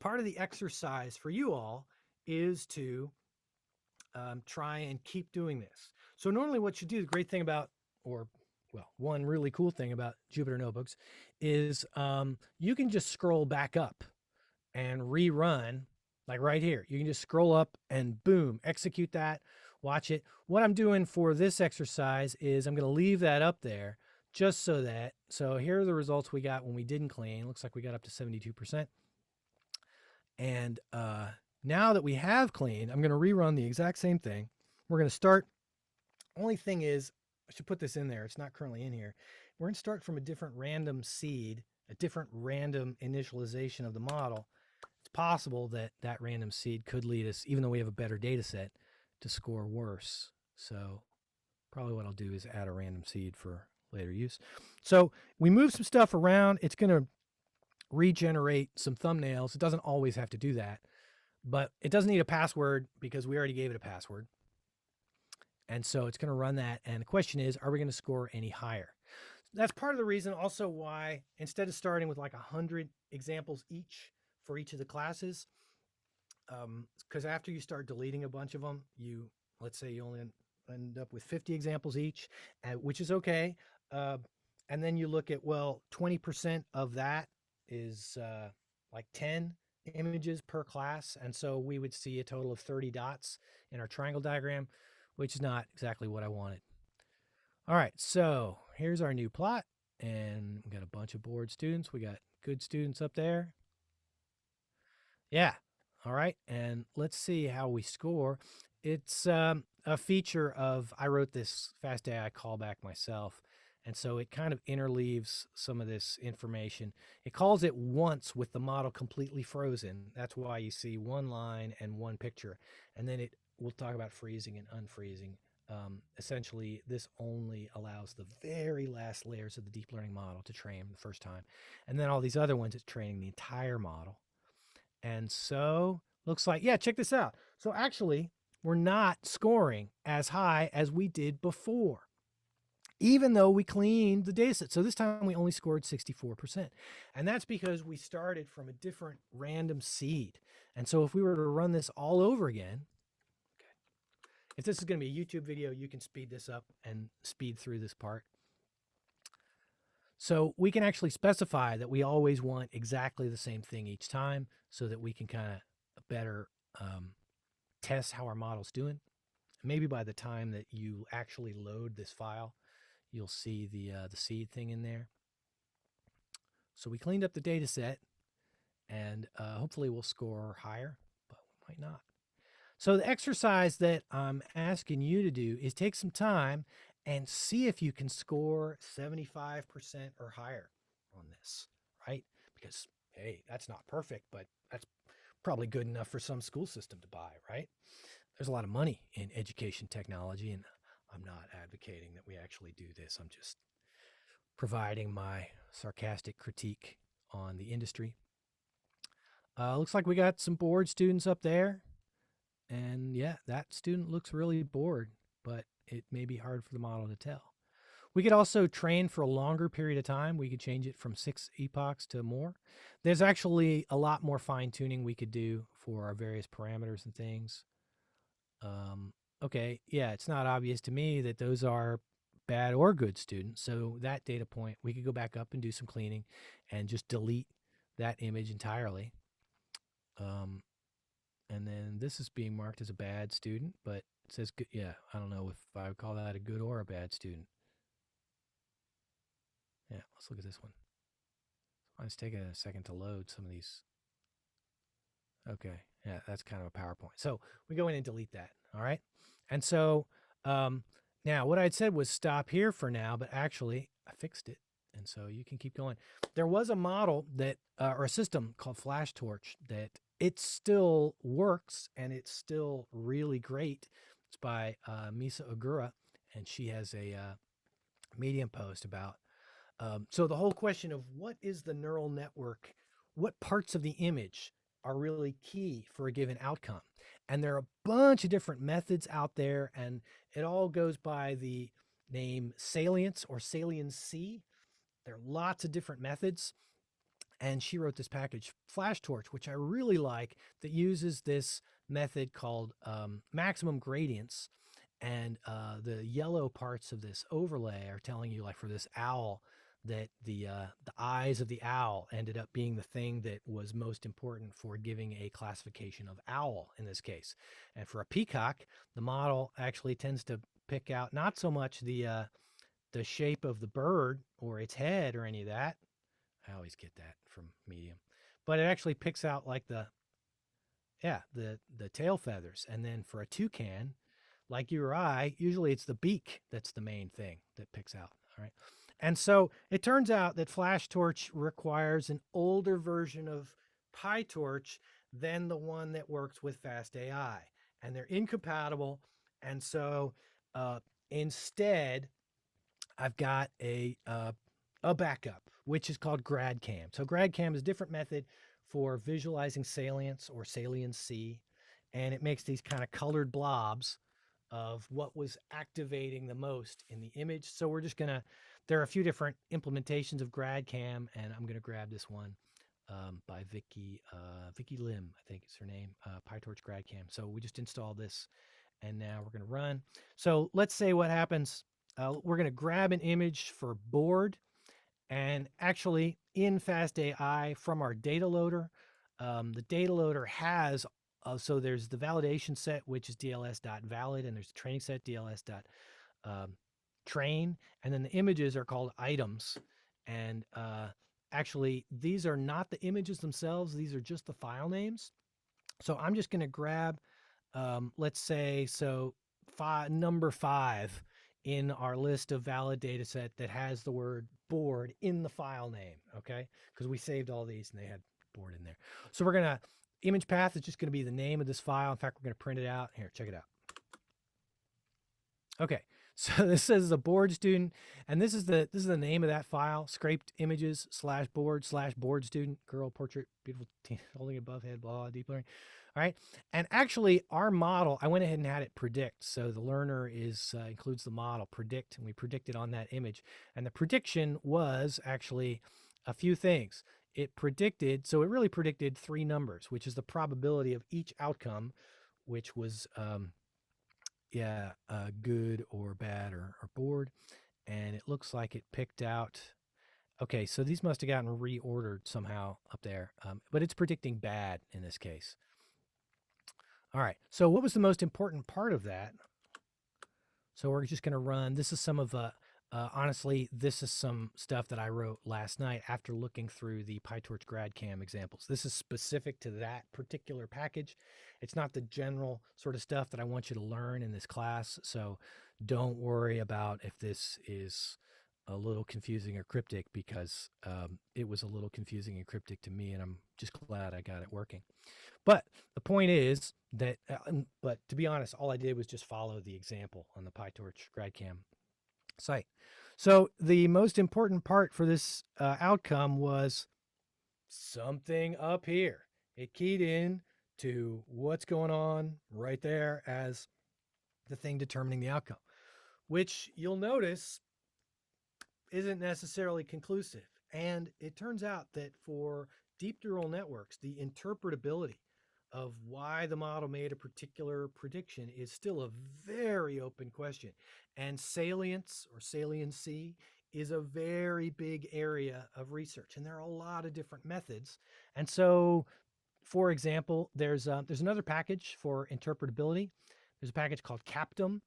part of the exercise for you all is to try and keep doing this. So normally what you do, the great thing about, or well, one really cool thing about Jupyter Notebooks is you can just scroll back up and rerun, like right here. You can just scroll up and boom, execute that, watch it. What I'm doing for this exercise is I'm going to leave that up there just so that, so here are the results we got when we didn't clean. Looks like we got up to 72%. And now that we have cleaned, I'm going to rerun the exact same thing. We're going to start. Only thing is, I should put this in there. It's not currently in here. We're going to start from a different random seed, a different random initialization of the model. It's possible that that random seed could lead us, even though we have a better data set, to score worse. So probably what I'll do is add a random seed for later use. So we move some stuff around. It's going to regenerate some thumbnails. It doesn't always have to do that, but it doesn't need a password because we already gave it a password. And so it's going to run that. And the question is, are we going to score any higher? That's part of the reason also why, instead of starting with like 100 examples each for each of the classes, because after you start deleting a bunch of them, let's say you only end up with 50 examples each, which is okay. And then you look at, well, 20% of that is like 10 images per class. And so we would see a total of 30 dots in our triangle diagram, which is not exactly what I wanted. All right, so here's our new plot, and we got a bunch of bored students. We got good students up there. Yeah, all right, and let's see how we score. It's a feature of, I wrote this Fast AI callback myself, and so it kind of interleaves some of this information. It calls it once with the model completely frozen. That's why you see one line and one picture, and then we'll talk about freezing and unfreezing. Essentially, this only allows the very last layers of the deep learning model to train the first time. And then all these other ones, it's training the entire model. And so looks like, yeah, check this out. So actually, we're not scoring as high as we did before, even though we cleaned the data set. So this time we only scored 64%. And that's because we started from a different random seed. And so if we were to run this all over again, if this is going to be a YouTube video, you can speed this up and speed through this part. So we can actually specify that we always want exactly the same thing each time so that we can kind of better test how our model's doing. Maybe by the time that you actually load this file, you'll see the seed thing in there. So we cleaned up the data set, and hopefully we'll score higher, but we might not. So the exercise that I'm asking you to do is take some time and see if you can score 75% or higher on this, right? Because, hey, that's not perfect, but that's probably good enough for some school system to buy, right? There's a lot of money in education technology, and I'm not advocating that we actually do this. I'm just providing my sarcastic critique on the industry. Looks like we got some bored students up there. And yeah, that student looks really bored, but it may be hard for the model to tell. We could also train for a longer period of time. We could change it from 6 epochs to more. There's actually a lot more fine tuning we could do for our various parameters and things. Okay, yeah, it's not obvious to me that those are bad or good students. So that data point, we could go back up and do some cleaning and just delete that image entirely. And then this is being marked as a bad student, but it says good. Yeah, I don't know if I would call that a good or a bad student. Yeah, let's look at this one. It's taking a second to load some of these. Okay, yeah, that's kind of a PowerPoint. So we go in and delete that, all right? And so now what I'd said was stop here for now, but actually I fixed it. And so you can keep going. There was a model that, or a system called FlashTorch that it still works and it's still really great. It's by Misa Ogura, and she has a Medium post about. So the whole question of what is the neural network, what parts of the image are really key for a given outcome. And there are a bunch of different methods out there, and it all goes by the name salience or saliency. There are lots of different methods. And she wrote this package, FlashTorch, which I really like, that uses this method called maximum gradients. And the yellow parts of this overlay are telling you, like for this owl, that the eyes of the owl ended up being the thing that was most important for giving a classification of owl in this case. And for a peacock, the model actually tends to pick out not so much the shape of the bird or its head or any of that. I always get that from Medium, but it actually picks out like the tail feathers. And then for a toucan, like you or I, usually it's the beak that's the main thing that picks out. All right. And so it turns out that FlashTorch requires an older version of PyTorch than the one that works with FastAI. And they're incompatible. And so instead, I've got a backup, which is called GradCam. So GradCam is a different method for visualizing salience or saliency. And it makes these kind of colored blobs of what was activating the most in the image. So we're just gonna, there are a few different implementations of GradCam, and I'm gonna grab this one by Vicky Lim, I think is her name, PyTorch GradCam. So we just installed this, and now we're gonna run. So let's say what happens. We're gonna grab an image for board, and actually in FastAI from our data loader, the data loader has so there's the validation set, which is dls.valid, and there's the training set, dls.train, and then the images are called items. And actually, these are not the images themselves. These are just the file names. So I'm just going to grab, let's say, so number 5 in our list of valid data set that has the word board in the file name, okay? Because we saved all these and they had board in there. So we're going to, image path is just going to be the name of this file. In fact, we're going to print it out. Here, check it out. Okay, so this says a board student, and this is the name of that file: scraped images /board student, girl portrait, beautiful teen holding above head, blah, deep learning. All right, and actually our model, I went ahead and had it predict. So the learner is includes the model predict, and we predicted on that image, and the prediction was actually a few things. It predicted, so it really predicted 3 numbers, which is the probability of each outcome, which was good or bad or bored. And it looks like it picked out, okay, so these must have gotten reordered somehow up there, but it's predicting bad in this case. All right, so what was the most important part of that? So we're just going to run, this is some of honestly, this is some stuff that I wrote last night after looking through the PyTorch GradCam examples. This is specific to that particular package. It's not the general sort of stuff that I want you to learn in this class. So don't worry about if this is a little confusing or cryptic, because it was a little confusing and cryptic to me, and I'm just glad I got it working. But the point is that, but to be honest, all I did was just follow the example on the PyTorch GradCam site. So the most important part for this outcome was something up here. It keyed in to what's going on right there as the thing determining the outcome, which you'll notice isn't necessarily conclusive. And it turns out that for deep neural networks, the interpretability of why the model made a particular prediction is still a very open question. And salience or saliency is a very big area of research, and there are a lot of different methods. And so, for example, there's another package for interpretability. There's a package called Captum,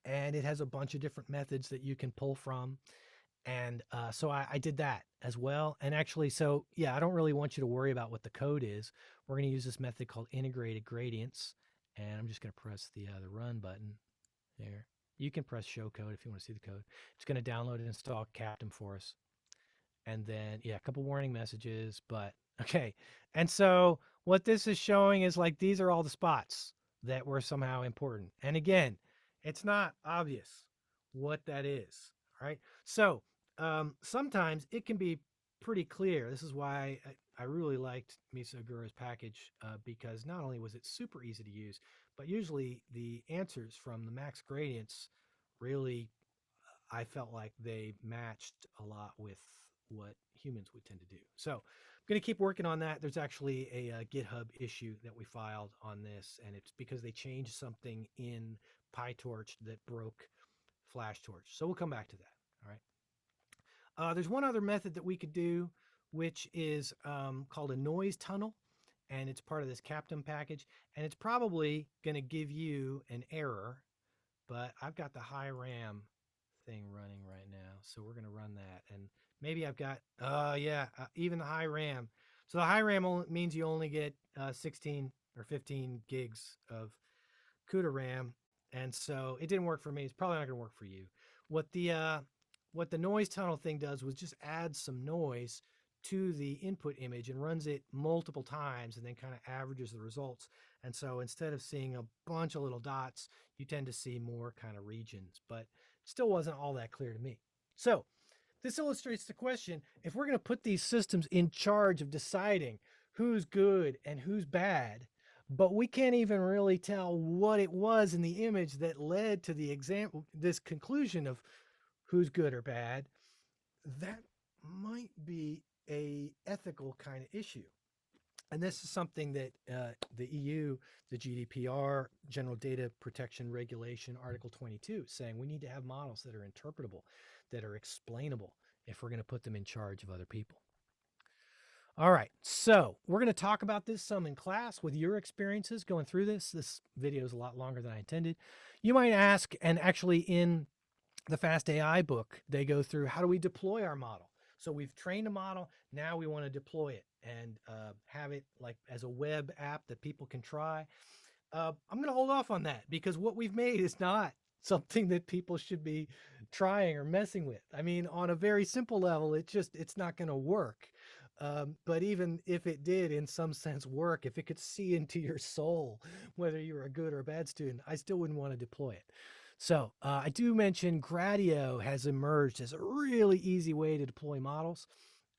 and it has a bunch of different methods that you can pull from. And so I did that as well. And actually, so yeah, I don't really want you to worry about what the code is. We're going to use this method called integrated gradients. And I'm just going to press the run button there. You can press show code if you want to see the code. It's going to download and install Captain for us. And then, yeah, a couple warning messages, but okay. And so what this is showing is like, these are all the spots that were somehow important. And again, it's not obvious what that is. All right. So sometimes it can be pretty clear. This is why I really liked Misa Ogura's package because not only was it super easy to use, but usually the answers from the max gradients really, I felt like they matched a lot with what humans would tend to do. So I'm going to keep working on that. There's actually a GitHub issue that we filed on this, and it's because they changed something in PyTorch that broke FlashTorch. So we'll come back to that. All right. There's one other method that we could do, which is called a noise tunnel, and it's part of this Captain package, and it's probably going to give you an error, but I've got the high RAM thing running right now. So we're going to run that. And maybe I've got, even the high RAM. So the high RAM only means you only get 16 or 15 gigs of CUDA RAM. And so it didn't work for me. It's probably not going to work for you. What the noise tunnel thing does was just add some noise to the input image and runs it multiple times and then kind of averages the results. And so instead of seeing a bunch of little dots, you tend to see more kind of regions, but still wasn't all that clear to me. So this illustrates the question, if we're going to put these systems in charge of deciding who's good and who's bad, but we can't even really tell what it was in the image that led to the example, this conclusion of who's good or bad, that might be a ethical kind of issue. And this is something that the EU, the GDPR, General Data Protection Regulation, Article 22, is saying we need to have models that are interpretable, that are explainable if we're going to put them in charge of other people. All right, so we're going to talk about this some in class with your experiences going through this. This video is a lot longer than I intended. You might ask, and actually in the Fast AI book, they go through how do we deploy our model? So we've trained a model, now we want to deploy it and have it like as a web app that people can try. I'm going to hold off on that because what we've made is not something that people should be trying or messing with. I mean, on a very simple level, it's not going to work. But even if it did in some sense work, if it could see into your soul, whether you're a good or a bad student, I still wouldn't want to deploy it. So I do mention Gradio has emerged as a really easy way to deploy models.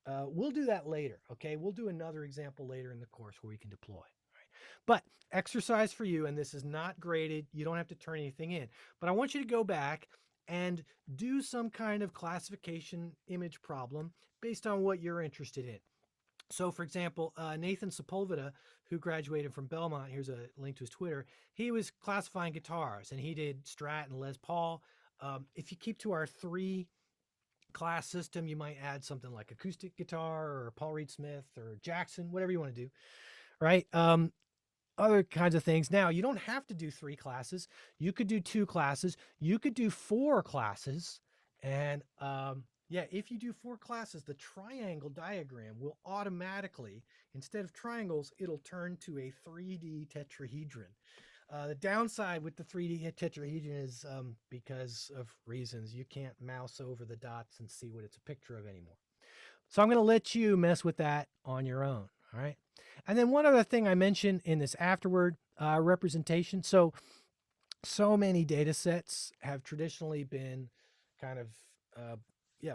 We'll do that later, okay? We'll do another example later in the course where we can deploy. Right? But exercise for you, and this is not graded. You don't have to turn anything in. But I want you to go back and do some kind of classification image problem based on what you're interested in. So, for example, Nathan Sepulveda, who graduated from Belmont, here's a link to his Twitter, he was classifying guitars, and he did Strat and Les Paul. If you keep to our 3-class system, you might add something like acoustic guitar or Paul Reed Smith or Jackson, whatever you want to do, right? Other kinds of things. Now, you don't have to do 3 classes. You could do 2 classes. You could do 4 classes. And yeah, if you do 4 classes, the triangle diagram will automatically, instead of triangles, it'll turn to a 3D tetrahedron. The downside with the 3D tetrahedron is because of reasons you can't mouse over the dots and see what it's a picture of anymore. So I'm going to let you mess with that on your own. All right. And then one other thing I mentioned in this afterward representation. So many data sets have traditionally been kind of,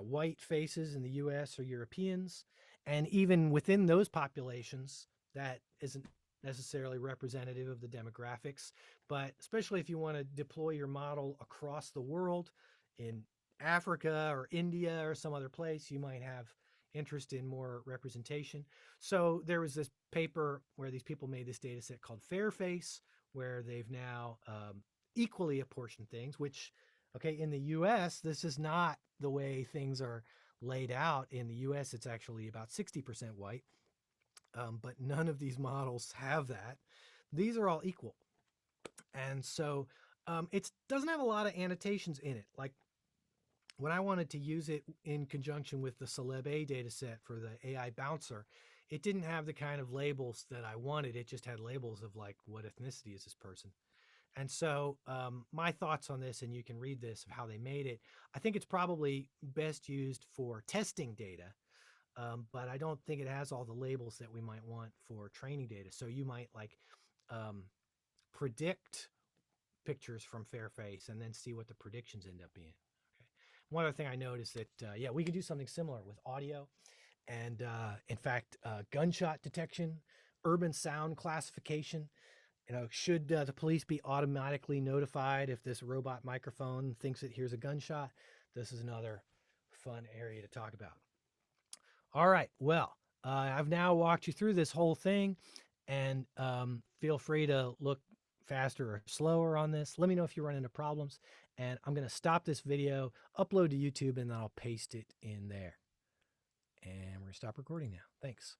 white faces in the US or Europeans. And even within those populations, that isn't necessarily representative of the demographics. But especially if you want to deploy your model across the world in Africa or India or some other place, you might have interest in more representation. So there was this paper where these people made this data set called Fairface, where they've now equally apportioned things, which Okay, in the US, this is not the way things are laid out. In the US, it's actually about 60% white, but none of these models have that. These are all equal. And so it doesn't have a lot of annotations in it. Like when I wanted to use it in conjunction with the Celeb A data set for the AI bouncer, it didn't have the kind of labels that I wanted. It just had labels of like, what ethnicity is this person? And so my thoughts on this, and you can read this of how they made it. I think it's probably best used for testing data, but I don't think it has all the labels that we might want for training data. So you might like um, predict pictures from Fairface and then see what the predictions end up being. Okay. One other thing I noticed that, yeah, we can do something similar with audio and, in fact, gunshot detection, urban sound classification. Should the police be automatically notified if this robot microphone thinks it hears a gunshot? This is another fun area to talk about. All right. Well, I've now walked you through this whole thing, and feel free to look faster or slower on this. Let me know if you run into problems, and I'm going to stop this video, upload to YouTube, and then I'll paste it in there. And we're going to stop recording now. Thanks.